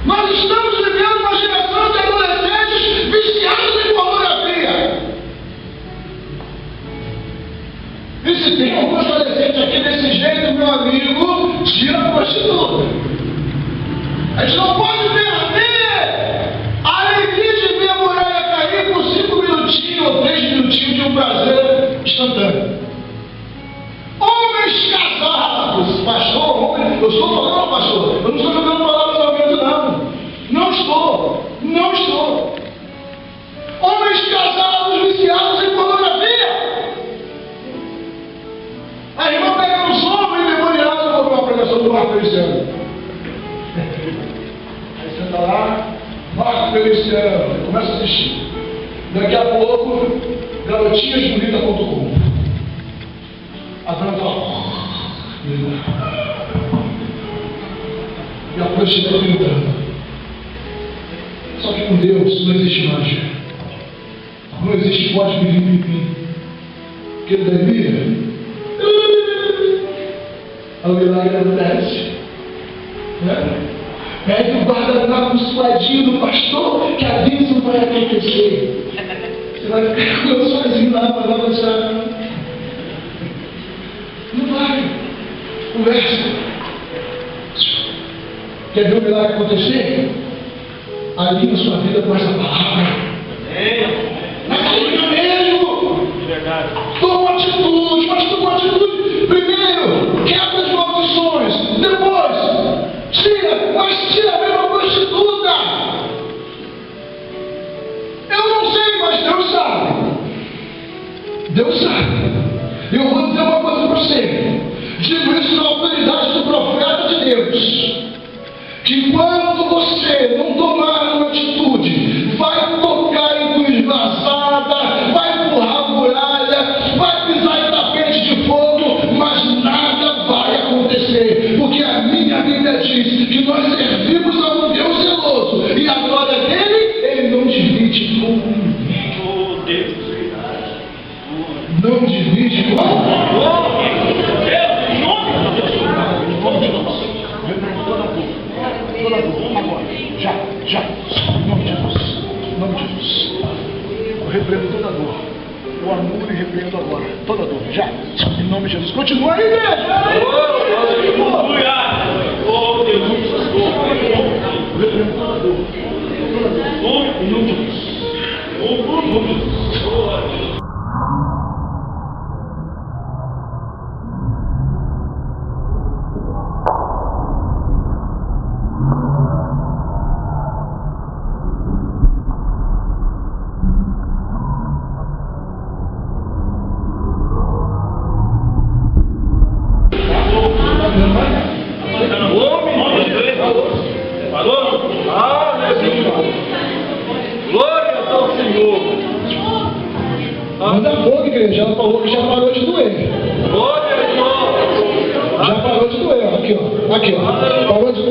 Nós estamos vivendo uma geração de adolescentes viciados em pornografia. E se tem algum adolescente aqui desse jeito, meu amigo, tira a prostituta. A gente não pode perder a alegria de ver a muralha cair por 5 minutinhos ou 3 minutinhos de um prazer instantâneo. Homens casados, pastor, homem, eu estou falando, pastor, eu não estou jogando palavras ao vento, não. Não estou. Homens casados viciados em pornografia. A irmã pega no sono e demoniada por uma pregação do Marco Feliciano. Aí senta lá, Marco Feliciano, começa a assistir. Daqui a pouco, garotinhasbonitas.com. A dona está. E a prostituta entrando. Só que com Deus não existe mágica. Não existe pode pipi. Porque daí o milagre acontece. Pede o guardanapo suadinho do pastor, que a bênção vai acontecer. Você vai ficar com eu sozinho lá para avançar. Não vai. Conversa. Quer ver o milagre acontecer? Ali na sua vida com essa palavra. Na carinha mesmo. Toma atitude, mas toma atitude. Primeiro, quebra as maldições. Depois, tira a mesma prostituta. Eu não sei, mas Deus sabe. Deus sabe. Eu vou dizer uma coisa para você. Digo isso na autoridade do profeta de Deus. Que quando você não tomar uma atitude, vai tocar em cruz vazada, vai empurrar a muralha, vai pisar em tapete de fogo, mas nada vai acontecer. Porque a minha Bíblia diz que nós servimos a um Deus zeloso e a glória dele, ele não divide com ninguém. Oh, Deus. Não divide com ninguém. Agora, já, em nome de Jesus, eu repreendo toda dor, eu anulo e repreendo agora, toda dor, já, em nome de Jesus, continua aí, igreja, Oh, Deus, eu repreendo toda dor, em nome de Jesus, manda fogo, igreja. Ela falou que já parou de doer. Já parou de doer, aqui ó. Parou de